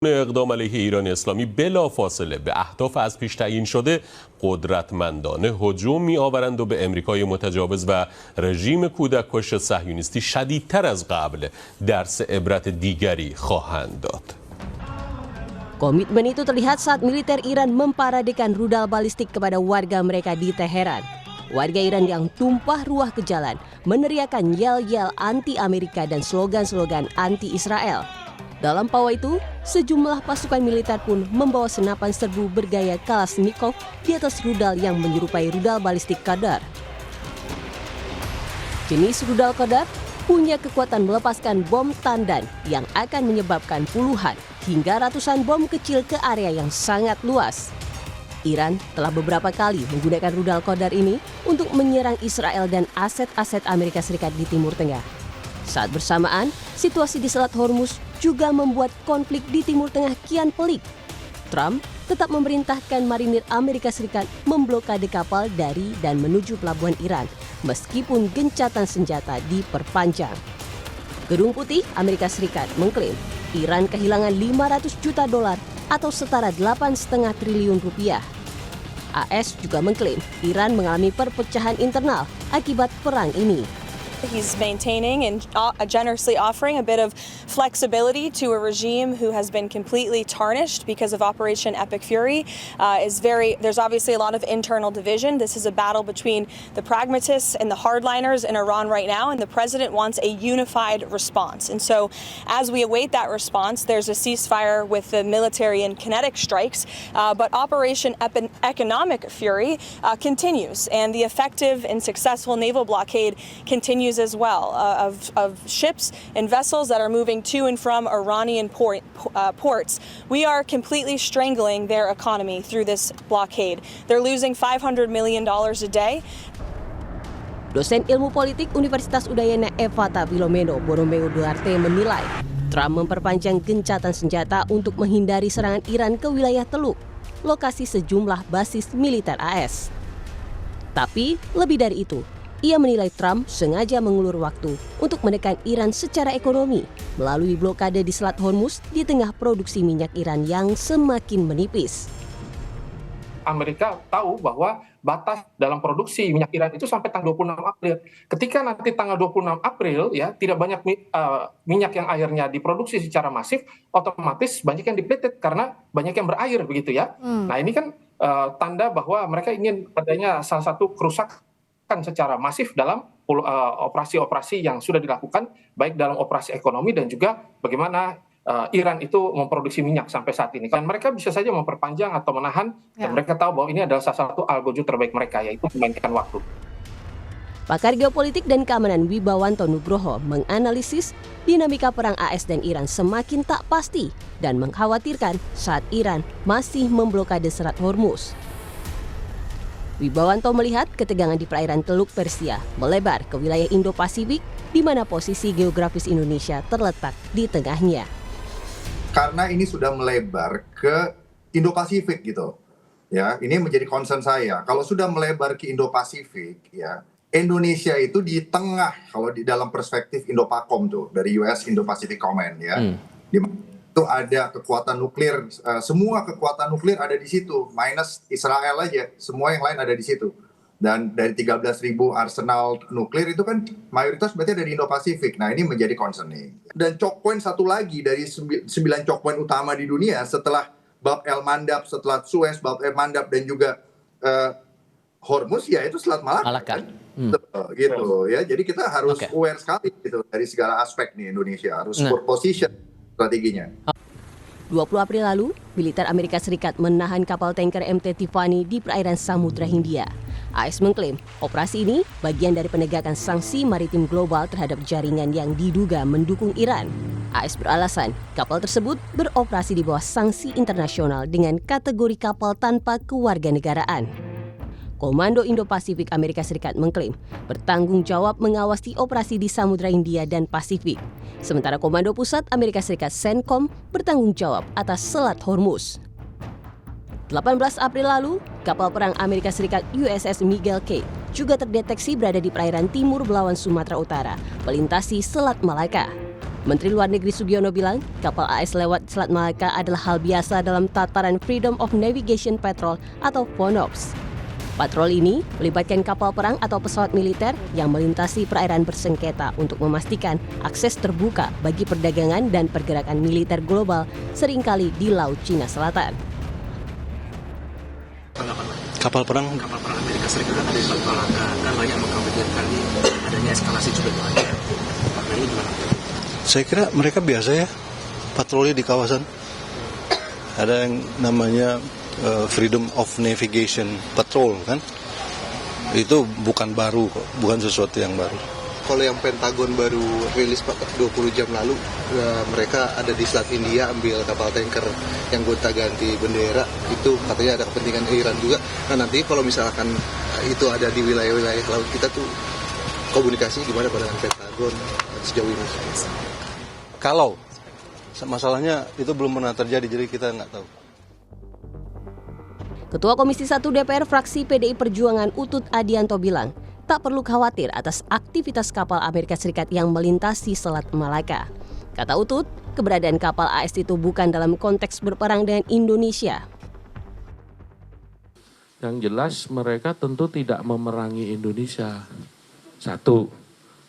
اقدام علیه ایران اسلامی بلافاصله به اهداف از پیش تعیین شده قدرتمندانه هجوم می‌آورند و به امریکای متجاوز و رژیم کودککش صهیونیستی شدیدتر از قبل درس عبرت دیگری خواهند داد. Komitmen itu terlihat saat militer Iran memparadekan rudal balistik kepada warga mereka di Teheran. Warga Iran yang tumpah ruah ke jalan meneriakan yel-yel anti-Amerika dan slogan-slogan anti-Israel. Dalam pawai itu, sejumlah pasukan militer pun membawa senapan serbu bergaya Kalashnikov di atas rudal yang menyerupai rudal balistik Qadar. Jenis rudal Qadar punya kekuatan melepaskan bom tandan yang akan menyebabkan puluhan hingga ratusan bom kecil ke area yang sangat luas. Iran telah beberapa kali menggunakan rudal Qadar ini untuk menyerang Israel dan aset-aset Amerika Serikat di Timur Tengah. Saat bersamaan, situasi di Selat Hormuz juga membuat konflik di Timur Tengah kian pelik. Trump tetap memerintahkan marinir Amerika Serikat memblokade kapal dari dan menuju pelabuhan Iran, meskipun gencatan senjata diperpanjang. Gedung Putih Amerika Serikat mengklaim Iran kehilangan 500 juta dolar atau setara 8,5 triliun rupiah. AS juga mengklaim Iran mengalami perpecahan internal akibat perang ini. He's maintaining and generously offering a bit of flexibility to a regime who has been completely tarnished because of Operation Epic Fury. There's obviously a lot of internal division. This is a battle between the pragmatists and the hardliners in Iran right now, and the president wants a unified response. And so as we await that response, there's a ceasefire with the military and kinetic strikes, but Operation Economic Fury continues, and the effective and successful naval blockade continues as well of ships and vessels that are moving to and from Iranian ports. We are completely strangling their economy through this blockade. They're losing $500 million a day. Dosen ilmu politik Universitas Udayana Evata Filomeno Borromeo Duarte menilai Trump memperpanjang gencatan senjata untuk menghindari serangan Iran ke wilayah Teluk, lokasi sejumlah basis militer AS. Tapi lebih dari itu, ia menilai Trump sengaja mengulur waktu untuk menekan Iran secara ekonomi melalui blokade di Selat Hormuz di tengah produksi minyak Iran yang semakin menipis. Amerika tahu bahwa batas dalam produksi minyak Iran itu sampai tanggal 26 April. Ketika nanti tanggal 26 April ya tidak banyak minyak yang akhirnya diproduksi secara masif, otomatis banyak yang depleted karena banyak yang berair begitu ya. Nah ini kan tanda bahwa mereka ingin adanya salah satu kerusakan secara masif dalam operasi-operasi yang sudah dilakukan baik dalam operasi ekonomi dan juga bagaimana Iran itu memproduksi minyak sampai saat ini. Kan mereka bisa saja memperpanjang atau menahan dan mereka tahu bahwa ini adalah salah satu algojo terbaik mereka, yaitu memainkan waktu. Pakar geopolitik dan keamanan Wibawanto Nugroho menganalisis dinamika perang AS dan Iran semakin tak pasti dan mengkhawatirkan saat Iran masih memblokade Selat Hormuz. Wibawanto melihat ketegangan di perairan Teluk Persia melebar ke wilayah Indo-Pasifik di mana posisi geografis Indonesia terletak di tengahnya. Karena ini sudah melebar ke Indo-Pasifik gitu. Ya, ini menjadi concern saya. Kalau sudah melebar ke Indo-Pasifik ya, Indonesia itu di tengah kalau di dalam perspektif Indo-PACOM tuh dari US Indo-Pacific Command ya. Di itu ada kekuatan nuklir, semua kekuatan nuklir ada di situ, minus Israel aja, semua yang lain ada di situ. Dan dari 13.000 arsenal nuklir itu kan mayoritas berarti ada di Indo-Pasifik. Nah ini menjadi concern nih. Dan choke point satu lagi dari 9 choke point utama di dunia setelah Bab El Mandab, setelah Suez, Bab El Mandab dan juga Hormuz ya itu Selat Malaka. Gitu ya. Jadi kita harus aware sekali gitu dari segala aspek nih Indonesia harus position strateginya. 20 April lalu, militer Amerika Serikat menahan kapal tanker MT Tiffany di perairan Samudra Hindia. AS mengklaim operasi ini bagian dari penegakan sanksi maritim global terhadap jaringan yang diduga mendukung Iran. AS beralasan kapal tersebut beroperasi di bawah sanksi internasional dengan kategori kapal tanpa kewarganegaraan. Komando Indo-Pasifik Amerika Serikat mengklaim bertanggung jawab mengawasi operasi di Samudra Hindia dan Pasifik. Sementara Komando Pusat Amerika Serikat CENTCOM bertanggung jawab atas Selat Hormuz. 18 April lalu, kapal perang Amerika Serikat USS Miguel K juga terdeteksi berada di perairan timur Belawan Sumatera Utara, melintasi Selat Malaka. Menteri Luar Negeri Sugiono bilang, kapal AS lewat Selat Malaka adalah hal biasa dalam tataran Freedom of Navigation Patrol atau FONOPS. Patrol ini melibatkan kapal perang atau pesawat militer yang melintasi perairan bersengketa untuk memastikan akses terbuka bagi perdagangan dan pergerakan militer global seringkali di Laut Cina Selatan. Kapal perang Amerika Serikat ada di Selat Malaka kan banyak mengkhawatirkan adanya eskalasi juga banyak. Nah, ini gimana? Saya kira mereka biasa ya patroli di kawasan. Ada yang namanya Freedom of Navigation Patrol kan, itu bukan baru kok, bukan sesuatu yang baru. Kalau yang Pentagon baru rilis 20 jam lalu, mereka ada di Selat India ambil kapal tanker yang gonta-ganti bendera, itu katanya ada kepentingan Iran juga. Nah nanti kalau misalkan itu ada di wilayah-wilayah laut kita tuh komunikasi gimana dengan Pentagon sejauh ini? Kalau masalahnya itu belum pernah terjadi, jadi kita nggak tahu. Ketua Komisi 1 DPR fraksi PDI Perjuangan Utut Adianto bilang, tak perlu khawatir atas aktivitas kapal Amerika Serikat yang melintasi Selat Malaka. Kata Utut, keberadaan kapal AS itu bukan dalam konteks berperang dengan Indonesia. Yang jelas mereka tentu tidak memerangi Indonesia. Satu.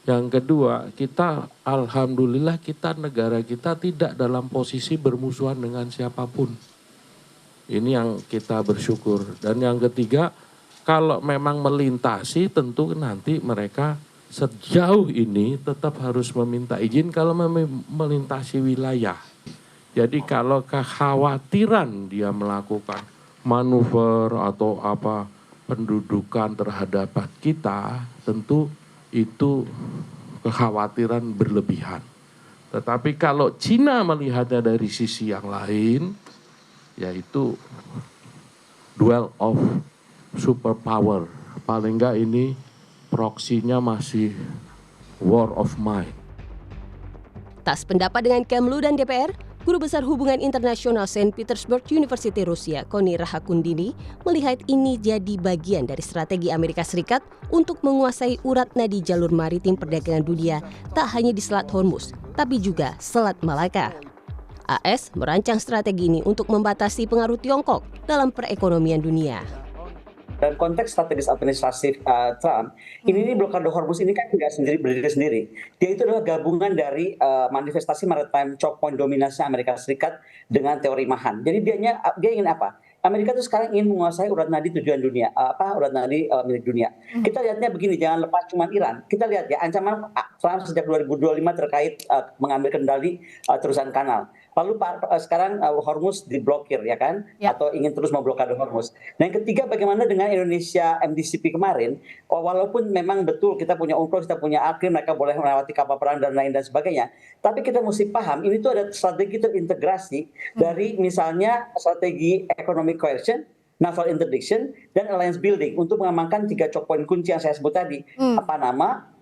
Yang kedua, kita alhamdulillah negara kita tidak dalam posisi bermusuhan dengan siapapun. Ini yang kita bersyukur. Dan yang ketiga, kalau memang melintasi tentu nanti mereka sejauh ini tetap harus meminta izin kalau melintasi wilayah. Jadi kalau kekhawatiran dia melakukan manuver atau apa pendudukan terhadap kita, tentu itu kekhawatiran berlebihan. Tetapi kalau Cina melihatnya dari sisi yang lain, yaitu duel of superpower. Paling enggak ini proksinya masih war of mind. Tak sependapat dengan Kemlu dan DPR, Guru Besar Hubungan Internasional St. Petersburg University Rusia, Koni Rahakundini, melihat ini jadi bagian dari strategi Amerika Serikat untuk menguasai urat nadi jalur maritim perdagangan dunia, tak hanya di Selat Hormuz, tapi juga Selat Malaka. AS merancang strategi ini untuk membatasi pengaruh Tiongkok dalam perekonomian dunia. Dan konteks strategis administrasi Trump, ini blokade Hormuz ini kan tidak berdiri sendiri. Dia itu adalah gabungan dari manifestasi maritime choke point dominasi Amerika Serikat dengan teori Mahan. Jadi dia ingin apa? Amerika itu sekarang ingin menguasai urat nadi tujuan dunia, urat nadi milik dunia. Kita lihatnya begini, jangan lepas cuma Iran. Kita lihat ya ancaman Trump sejak 2025 terkait mengambil kendali terusan kanal. Lalu sekarang Hormuz diblokir ya kan, atau ingin terus memblokade Hormuz. Nah yang ketiga, bagaimana dengan Indonesia MDCP kemarin, walaupun memang betul kita punya UNCLOS, kita punya AKRI, mereka boleh melewati kapal perang dan lain dan sebagainya, tapi kita mesti paham ini tuh ada strategi terintegrasi dari misalnya strategi economic coercion, naval interdiction, dan alliance building untuk mengamankan 3 choke point kunci yang saya sebut tadi, Panama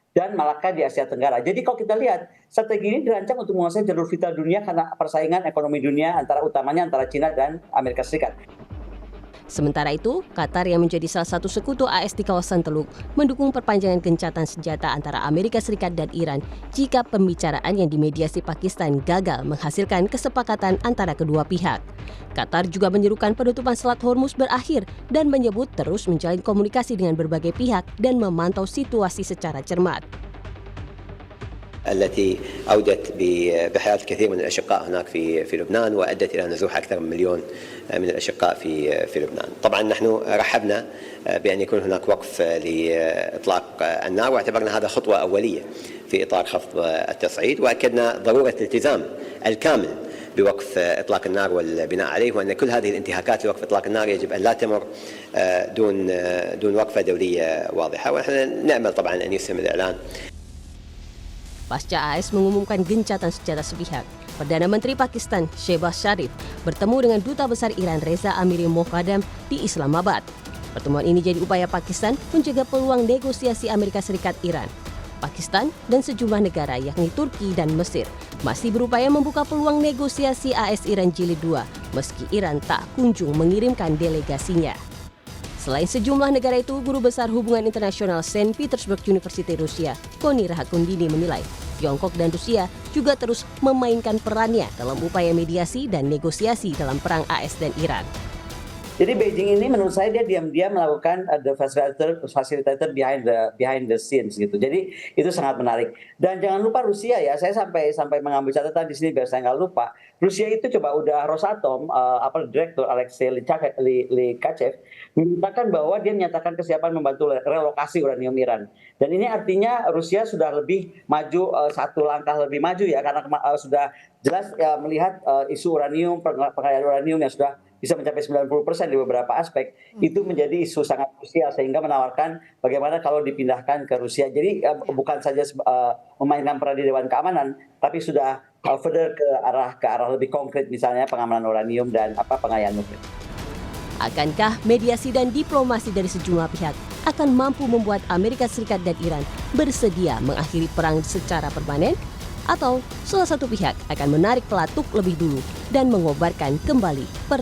dan Malaka di Asia Tenggara. Jadi kalau kita lihat, strategi ini dirancang untuk menguasai jalur vital dunia karena persaingan ekonomi dunia utamanya antara Cina dan Amerika Serikat. Sementara itu, Qatar yang menjadi salah satu sekutu AS di kawasan Teluk mendukung perpanjangan gencatan senjata antara Amerika Serikat dan Iran jika pembicaraan yang dimediasi Pakistan gagal menghasilkan kesepakatan antara kedua pihak. Qatar juga menyerukan penutupan Selat Hormuz berakhir dan menyebut terus menjalin komunikasi dengan berbagai pihak dan memantau situasi secara cermat. التي أودت بحياة الكثير من الأشقاء هناك في لبنان وأدت إلى نزوح أكثر من 1 مليون من الأشقاء في لبنان. طبعا نحن رحبنا بأن يكون هناك وقف لإطلاق النار واعتبرنا هذا خطوة أولية في إطار خفض التصعيد وأكدنا ضرورة الالتزام الكامل بوقف إطلاق النار والبناء عليه وأن كل هذه الانتهاكات لوقف إطلاق النار يجب أن لا تمر دون وقفة دولية واضحة ونحن نأمل طبعا أن يسهم الإعلان. Pasca AS mengumumkan gencatan senjata sepihak, Perdana Menteri Pakistan Shehbaz Sharif bertemu dengan Duta Besar Iran Reza Amiri Moghadam di Islamabad. Pertemuan ini jadi upaya Pakistan menjaga peluang negosiasi Amerika Serikat-Iran. Pakistan dan sejumlah negara yakni Turki dan Mesir masih berupaya membuka peluang negosiasi AS-Iran Jilid 2 meski Iran tak kunjung mengirimkan delegasinya. Selain sejumlah negara itu, Guru Besar Hubungan Internasional St. Petersburg University Rusia, Koni Rahakundini menilai Tiongkok dan Rusia juga terus memainkan perannya dalam upaya mediasi dan negosiasi dalam perang AS dan Iran. Jadi Beijing ini menurut saya dia diam-diam melakukan the facilitator behind the scenes gitu. Jadi itu sangat menarik. Dan jangan lupa Rusia ya, saya sampai mengambil catatan di sini biar saya nggak lupa. Rusia itu coba udah Rosatom, Direktur Alexei Likachev menyatakan bahwa dia menyatakan kesiapan membantu relokasi uranium Iran. Dan ini artinya Rusia sudah lebih maju, satu langkah lebih maju ya, karena sudah jelas ya, melihat isu uranium, pengayaan uranium yang sudah bisa mencapai 90% di beberapa aspek, itu menjadi isu sangat krusial sehingga menawarkan bagaimana kalau dipindahkan ke Rusia. Jadi bukan saja memainkan peran di Dewan Keamanan, tapi sudah further ke arah lebih konkret, misalnya pengamanan uranium dan pengayaan nuklir. Akankah mediasi dan diplomasi dari sejumlah pihak akan mampu membuat Amerika Serikat dan Iran bersedia mengakhiri perang secara permanen? Atau salah satu pihak akan menarik pelatuk lebih dulu dan mengobarkan kembali pertempuran?